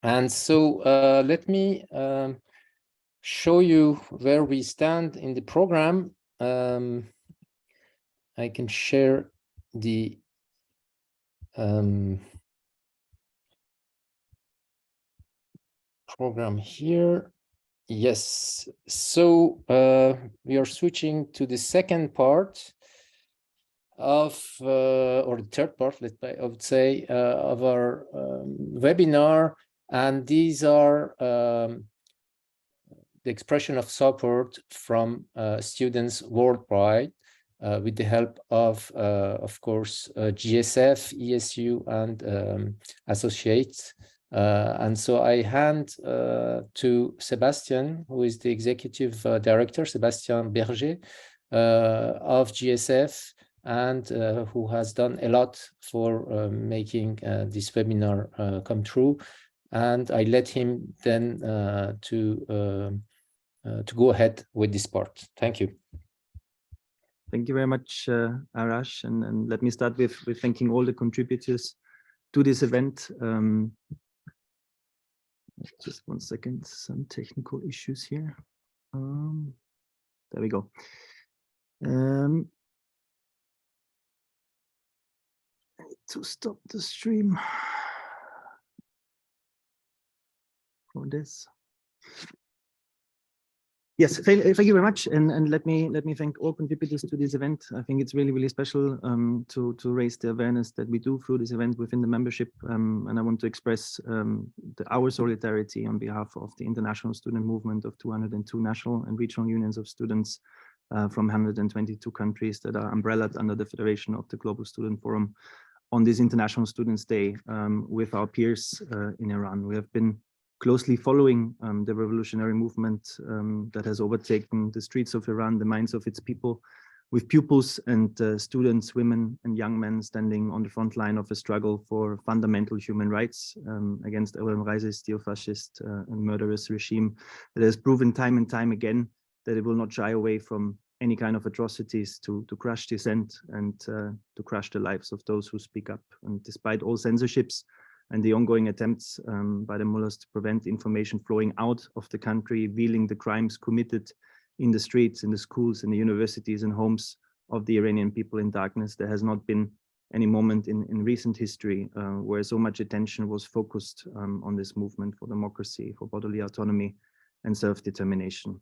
And so let me show you where we stand in the program. I can share the program here. Yes, so we are switching to the second part of, or the third part, I would say, of our webinar. And these are the expression of support from students worldwide with the help of course, GSF, ESU, and associates. And so I hand to Sebastian, who is the executive director, Sebastian Berger, of GSF, and who has done a lot for making this webinar come true. And I let him then to go ahead with this part. Thank you. Thank you very much, Arash. And let me start with thanking all the contributors to this event. Just 1 second, some technical issues here. There we go. I need to stop the stream for this. Yes, thank you very much, and let me thank all contributors to this event. I think it's really special to raise the awareness that we do through this event within the membership, and I want to express our solidarity on behalf of the international student movement of 202 national and regional unions of students from 122 countries that are umbrellaed under the Federation of the Global Student Forum on this International Students' Day with our peers in Iran. We have been closely following the revolutionary movement that has overtaken the streets of Iran, the minds of its people, with pupils and students, women and young men standing on the front line of a struggle for fundamental human rights against a racist, neo-fascist and murderous regime that has proven time and time again that it will not shy away from any kind of atrocities to crush dissent and to crush the lives of those who speak up. And despite all censorships and the ongoing attempts by the mullahs to prevent information flowing out of the country, revealing the crimes committed in the streets, in the schools, in the universities and homes of the Iranian people in darkness, there has not been any moment in recent history where so much attention was focused on this movement for democracy, for bodily autonomy and self-determination.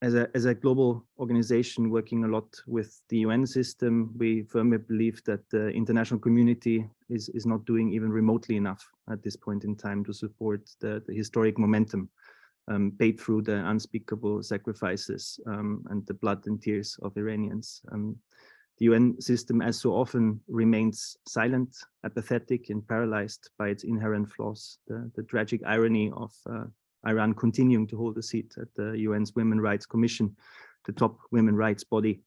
As a global organization working a lot with the UN system, we firmly believe that the international community is not doing even remotely enough at this point in time to support the historic momentum paid through the unspeakable sacrifices and the blood and tears of Iranians. The UN system, as so often, remains silent, apathetic, and paralyzed by its inherent flaws. The tragic irony of Iran continuing to hold a seat at the UN's Women's Rights Commission, the top women's rights body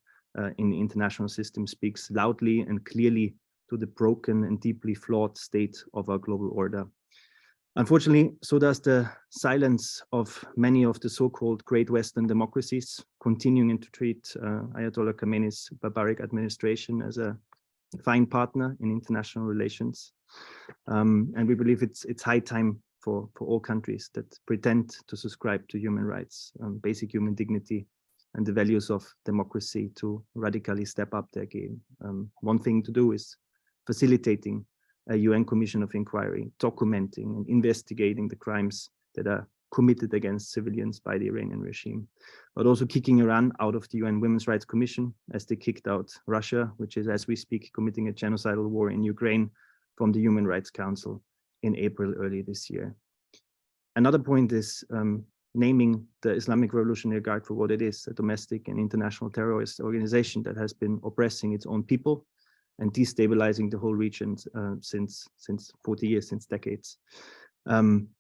in the international system, speaks loudly and clearly to the broken and deeply flawed state of our global order. Unfortunately, so does the silence of many of the so-called great Western democracies, continuing to treat Ayatollah Khamenei's barbaric administration as a fine partner in international relations. And we believe it's high time for all countries that pretend to subscribe to human rights, basic human dignity, and the values of democracy to radically step up their game. One thing to do is facilitating a UN Commission of Inquiry, documenting and investigating the crimes that are committed against civilians by the Iranian regime, but also kicking Iran out of the UN Women's Rights Commission, as they kicked out Russia, which is, as we speak, committing a genocidal war in Ukraine, from the Human Rights Council in April early this year. Another point is naming the Islamic Revolutionary Guard for what it is, a domestic and international terrorist organization that has been oppressing its own people and destabilizing the whole region since 40 years, since decades.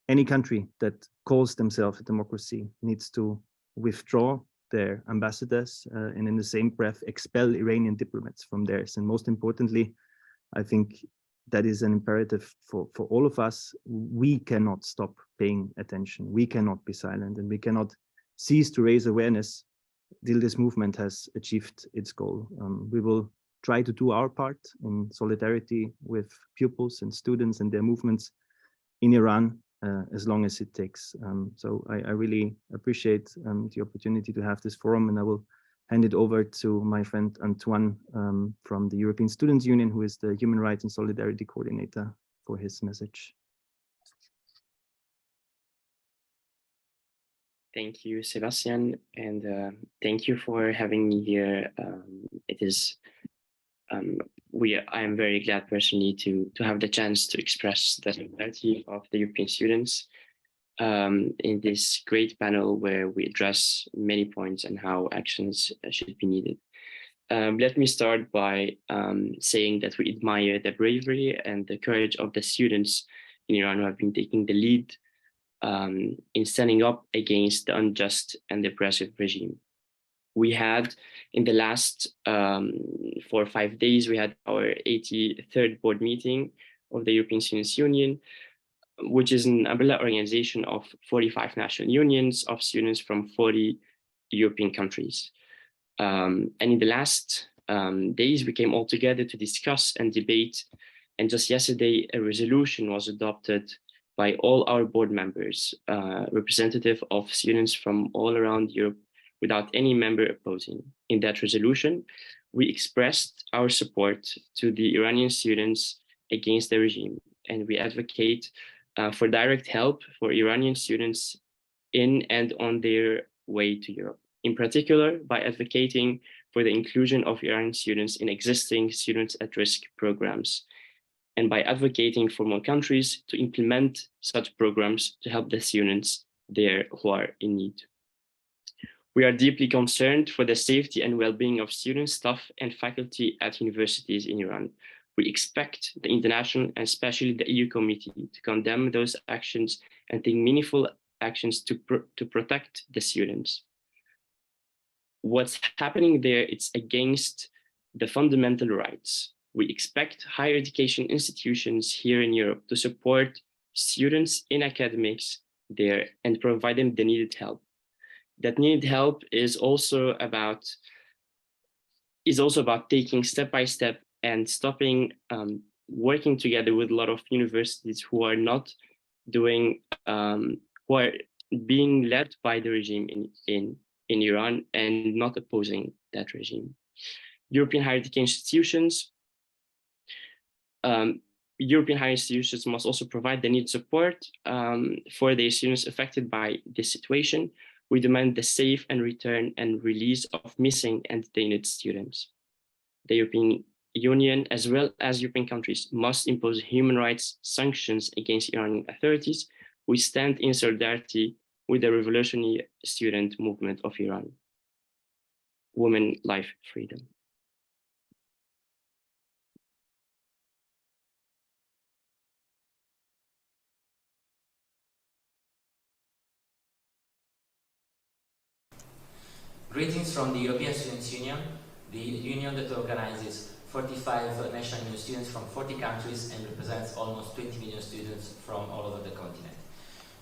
Any country that calls themselves a democracy needs to withdraw their ambassadors and in the same breath expel Iranian diplomats from theirs. And most importantly, I think that is an imperative for all of us. We cannot stop paying attention. We cannot be silent, and we cannot cease to raise awareness till this movement has achieved its goal. We will try to do our part in solidarity with pupils and students and their movements in Iran as long as it takes. So I really appreciate the opportunity to have this forum, and I will hand it over to my friend Antoine from the European Students' Union, who is the Human Rights and Solidarity Coordinator, for his message. Thank you, Sebastian, and thank you for having me here. It is I am very glad personally to have the chance to express the solidarity of the European students in this great panel where we address many points and how actions should be needed. Let me start by saying that we admire the bravery and the courage of the students in Iran who have been taking the lead in standing up against the unjust and oppressive regime. We had, in the last 4 or 5 days, we had our 83rd board meeting of the European Students' Union, which is an umbrella organization of 45 national unions of students from 40 European countries. And in the last days, we came all together to discuss and debate. And just yesterday, a resolution was adopted by all our board members, representative of students from all around Europe, without any member opposing. In that resolution, we expressed our support to the Iranian students against the regime, and we advocate for direct help for Iranian students in and on their way to Europe, in particular by advocating for the inclusion of Iranian students in existing students at risk programs, and by advocating for more countries to implement such programs to help the students there who are in need. We are deeply concerned for the safety and well-being of students, staff, and faculty at universities in Iran. We expect the international and especially the EU committee to condemn those actions and take meaningful actions to protect the students. What's happening there, it's against the fundamental rights. We expect higher education institutions here in Europe to support students in academics there and provide them the needed help. That needed help is also about taking step by step and stopping working together with a lot of universities who are not doing who are being led by the regime in Iran and not opposing that regime. European higher education institutions must also provide the needed support for their students affected by this situation. We demand the safe and return and release of missing and detained students. The European Union, as well as European countries, must impose human rights sanctions against Iranian authorities. We stand in solidarity with the revolutionary student movement of Iran. Women, life, freedom. Greetings from the European Students' Union, the union that organizes 45 national union students from 40 countries and represents almost 20 million students from all over the continent.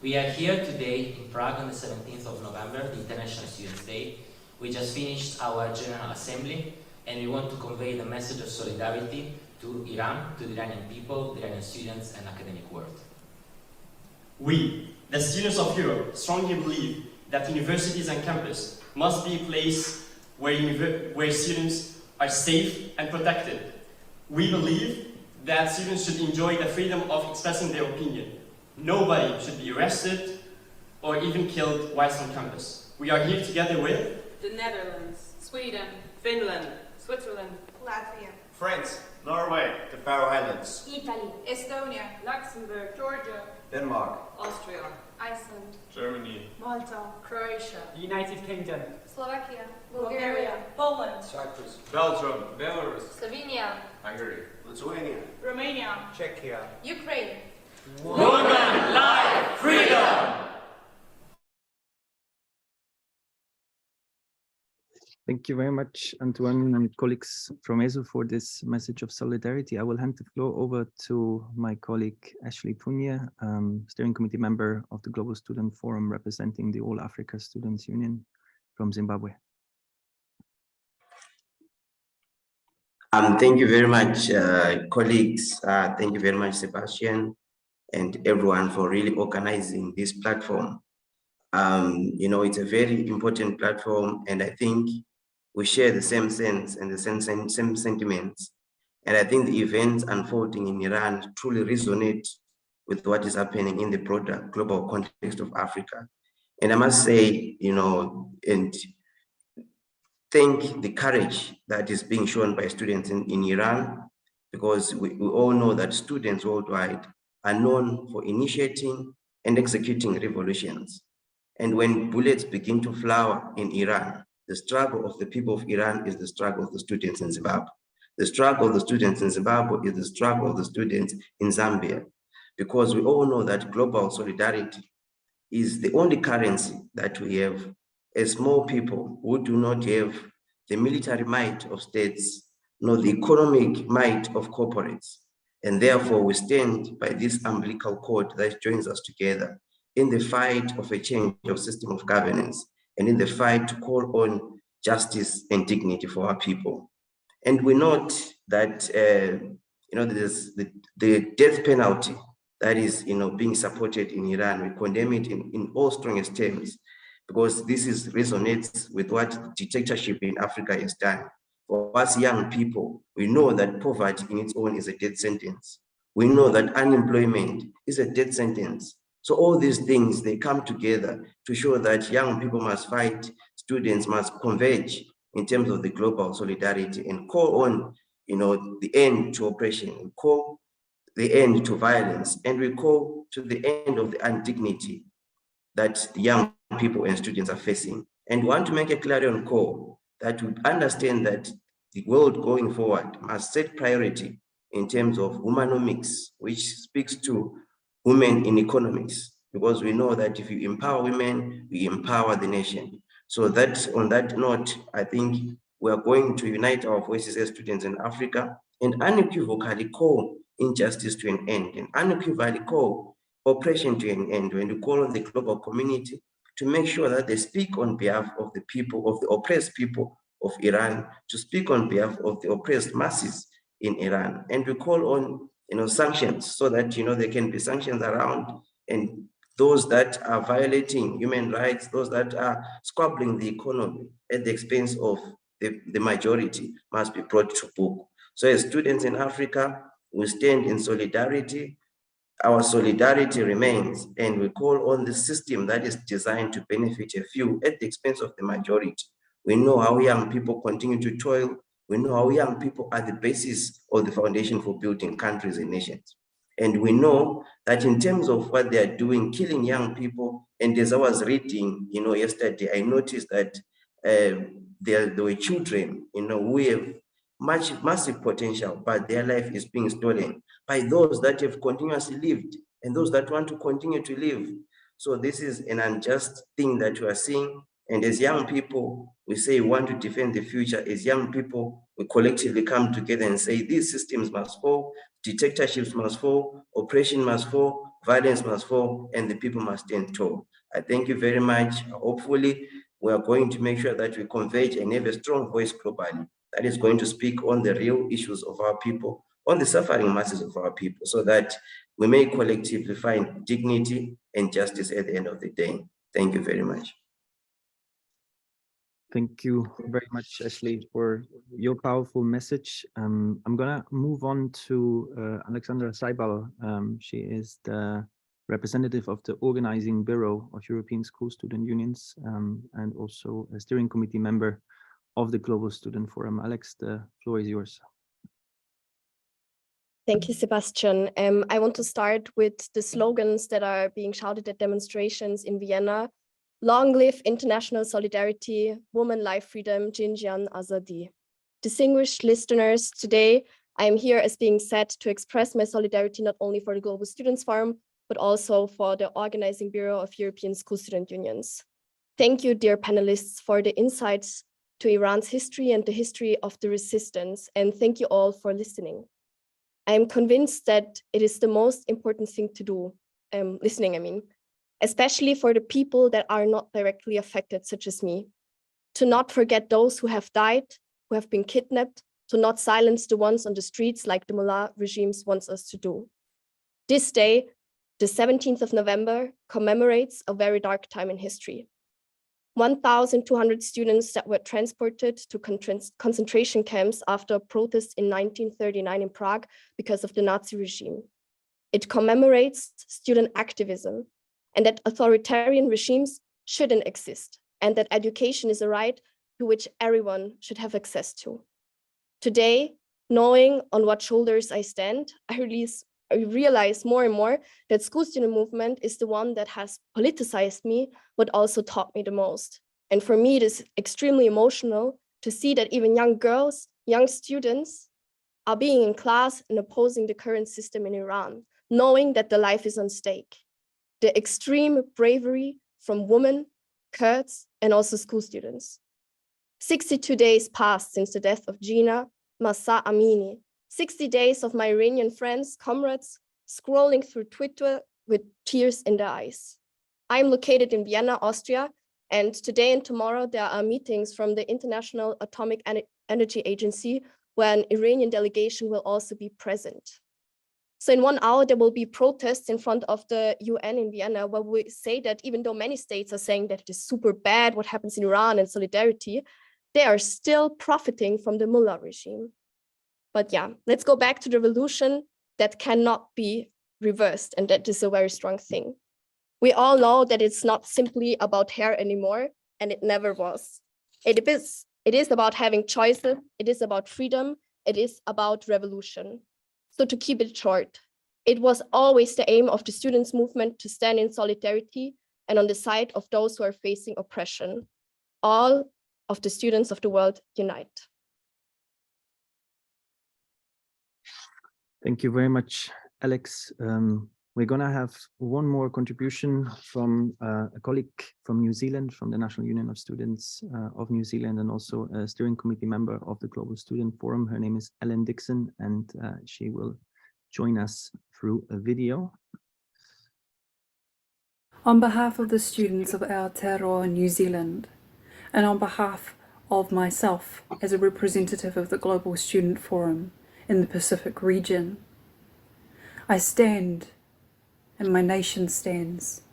We are here today in Prague on the 17th of November, the International Students' Day. We just finished our General Assembly and we want to convey the message of solidarity to Iran, to the Iranian people, the Iranian students and academic world. We, the students of Europe, strongly believe that universities and campus must be a place where students are safe and protected. We believe that students should enjoy the freedom of expressing their opinion. Nobody should be arrested or even killed whilst on campus. We are here together with the Netherlands, Sweden, Finland, Switzerland, Latvia, France, Norway, the Faroe Islands, Italy, Estonia, Luxembourg, Georgia, Denmark, Austria, Iceland, Germany, Malta, Croatia, United Kingdom, Slovakia, Bulgaria, Poland, Cyprus, Belgium, Belarus, Slovenia, Hungary, Lithuania, Romania, Czechia, Ukraine. Women, life, freedom! Thank you very much, Antoine and colleagues from ESO, for this message of solidarity. I will hand the floor over to my colleague, Ashley Punya, steering committee member of the Global Student Forum, representing the All Africa Students Union from Zimbabwe. Thank you very much, colleagues. Thank you very much, Sebastian. and everyone for really organizing this platform. You know, it's a very important platform, and I think we share the same sense and the same sentiments. And I think the events unfolding in Iran truly resonate with what is happening in the broader global context of Africa. And I must say, you know, and thank the courage that is being shown by students in Iran, because we all know that students worldwide are known for initiating and executing revolutions. And when bullets begin to flower in Iran, the struggle of the people of Iran is the struggle of the students in Zimbabwe. The struggle of the students in Zimbabwe is the struggle of the students in Zambia, because we all know that global solidarity is the only currency that we have as small people who do not have the military might of states, nor the economic might of corporates. And therefore we stand by this umbilical cord that joins us together in the fight of a change of system of governance and in the fight to call on justice and dignity for our people. And we note that, you know, there's the death penalty that is, you know, being supported in Iran. We condemn it in all strongest terms, because this resonates with what dictatorship in Africa has done. For us young people, we know that poverty in its own is a death sentence. We know that unemployment is a death sentence. So all these things, they come together to show that young people must fight, students must converge in terms of the global solidarity and call on, you know, the end to oppression, and call the end to violence, and we call to the end of the indignity that the young people and students are facing. And we want to make a clarion call that we understand that the world going forward must set priority in terms of womanomics, which speaks to women in economics, because we know that if you empower women, we empower the nation. So that on that note, I think we are going to unite our voices as students in Africa and unequivocally call injustice to an end, and unequivocally call oppression to an end, when we call on the global community to make sure that they speak on behalf of the people, of the oppressed people of Iran, to speak on behalf of the oppressed masses in Iran. And we call on, you know, sanctions, so that, you know, there can be sanctions around, and those that are violating human rights, those that are squabbling the economy at the expense of the majority, must be brought to book. So as students in Africa, we stand in solidarity. Our solidarity remains, and we call on the system that is designed to benefit a few at the expense of the majority. We know how young people continue to toil. We know how young people are the basis of the foundation for building countries and nations. And we know that in terms of what they are doing, killing young people, and as I was reading, you know, yesterday, I noticed that there were children, you know, who have massive potential, but their life is being stolen by those that have continuously lived and those that want to continue to live. So this is an unjust thing that we are seeing. And as young people, we say we want to defend the future. As young people, we collectively come together and say these systems must fall, dictatorships must fall, oppression must fall, violence must fall, and the people must stand tall. I thank you very much. Hopefully, we are going to make sure that we converge and have a strong voice globally that is going to speak on the real issues of our people, on the suffering masses of our people, so that we may collectively find dignity and justice at the end of the day. Thank you very much. Thank you very much, Ashley, for your powerful message. I'm gonna move on to Alexandra Seibal. She is the representative of the Organizing Bureau of European School Student Unions, and also a steering committee member of the Global Student Forum. Alex, the floor is yours. Thank you, Sebastian. I want to start with the slogans that are being shouted at demonstrations in Vienna. Long live international solidarity, woman, life, freedom, Jinjian, Azadi. Distinguished listeners, today I am here as being set to express my solidarity not only for the Global Students Forum, but also for the Organizing Bureau of European School Student Unions. Thank you, dear panelists, for the insights to Iran's history and the history of the resistance, and thank you all for listening. I am convinced that it is the most important thing to do, especially for the people that are not directly affected, such as me, to not forget those who have died, who have been kidnapped, to not silence the ones on the streets like the mullah regimes wants us to do. This day, The 17th of November commemorates a very dark time in history. 1,200 students that were transported to concentration camps after a protest in 1939 in Prague because of the Nazi regime. It commemorates student activism and that authoritarian regimes shouldn't exist, and that education is a right to which everyone should have access to. Today, knowing on what shoulders I stand, I realize more and more that school student movement is the one that has politicized me, but also taught me the most. And for me, it is extremely emotional to see that even young girls, young students are being in class and opposing the current system in Iran, knowing that their life is on stake. The extreme bravery from women, Kurds, and also school students. 62 days passed since the death of Jina, Mahsa Amini. 60 days of my Iranian friends, comrades, scrolling through Twitter with tears in their eyes. I'm located in Vienna, Austria, and today and tomorrow there are meetings from the International Atomic Energy Agency where an Iranian delegation will also be present. So in 1 hour, there will be protests in front of the UN in Vienna where we say that even though many states are saying that it is super bad what happens in Iran and solidarity, they are still profiting from the mullah regime. But yeah, let's go back to the revolution that cannot be reversed, and that is a very strong thing. We all know that it's not simply about hair anymore, and it never was. It is about having choices, it is about freedom, it is about revolution. So to keep it short, it was always the aim of the students' movement to stand in solidarity and on the side of those who are facing oppression. All of the students of the world unite. Thank you very much, Alex. We're going to have one more contribution from a colleague from New Zealand, from the National Union of Students of New Zealand, and also a steering committee member of the Global Student Forum. Her name is Ellen Dixon, and she will join us through a video. On behalf of the students of Aotearoa, New Zealand, and on behalf of myself as a representative of the Global Student Forum in the Pacific region, I stand, and my nation stands,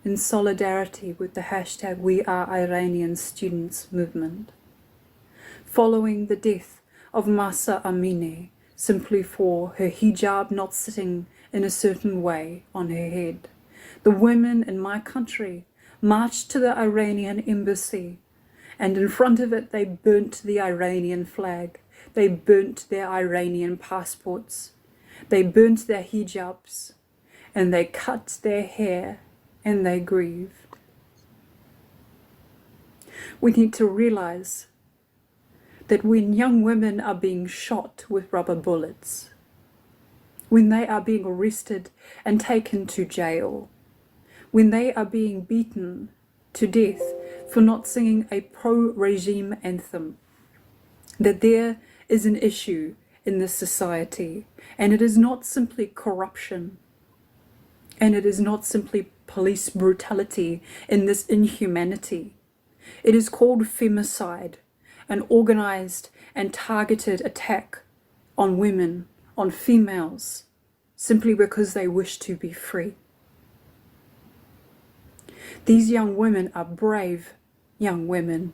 in solidarity with the hashtag We Are Iranian Students movement. Following the death of Mahsa Amini, simply for her hijab not sitting in a certain way on her head, the women in my country marched to the Iranian embassy, and in front of it they burnt the Iranian flag. They burnt their Iranian passports, they burnt their hijabs, and they cut their hair, and they grieved. We need to realize that when young women are being shot with rubber bullets, when they are being arrested and taken to jail, when they are being beaten to death for not singing a pro-regime anthem, that there is an issue in this society, and it is not simply corruption, and it is not simply police brutality in this inhumanity. It is called femicide, an organized and targeted attack on women, on females, simply because they wish to be free. These young women are brave young women.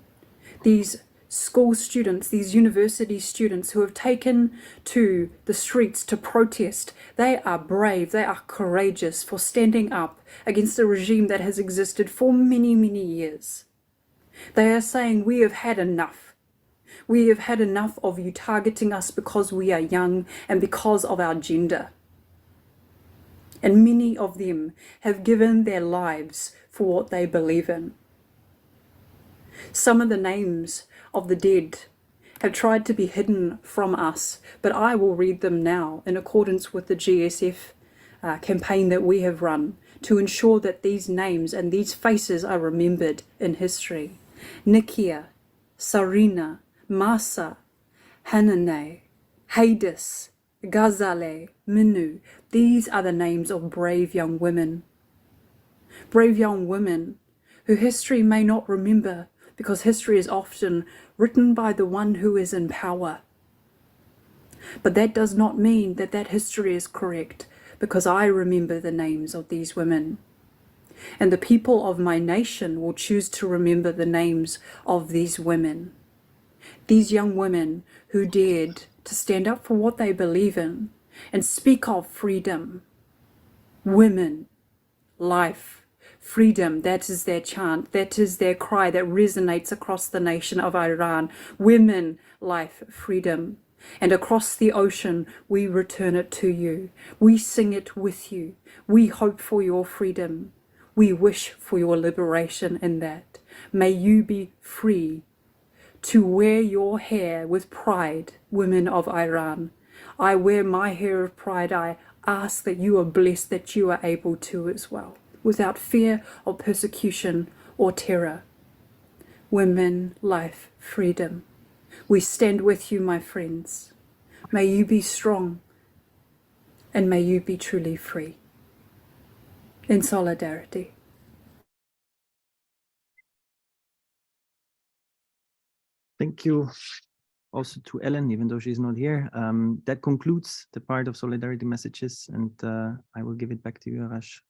These school students, these university students who have taken to the streets to protest, they are brave, they are courageous for standing up against a regime that has existed for many, many years. They are saying, we have had enough. We have had enough of you targeting us because we are young and because of our gender. And many of them have given their lives for what they believe in. Some of the names of the dead have tried to be hidden from us, but I will read them now in accordance with the GSF campaign that we have run to ensure that these names and these faces are remembered in history. Nikia, Sarina, Masa, Hanane, Hades, Ghazale, Minu, these are the names of brave young women. Brave young women who history may not remember, because history is often written by the one who is in power. But that does not mean that that history is correct, because I remember the names of these women. And the people of my nation will choose to remember the names of these women. These young women who dared to stand up for what they believe in and speak of freedom. Women, life, freedom, that is their chant, that is their cry that resonates across the nation of Iran. Women, life, freedom. And across the ocean, we return it to you. We sing it with you. We hope for your freedom. We wish for your liberation in that. May you be free to wear your hair with pride, women of Iran. I wear my hair of pride. I ask that you are blessed that you are able to as well, without fear of persecution or terror. Women, life, freedom. We stand with you, my friends. May you be strong and may you be truly free. In solidarity. Thank you also to Ellen, even though she's not here. That concludes the part of solidarity messages, and I will give it back to you, Arash.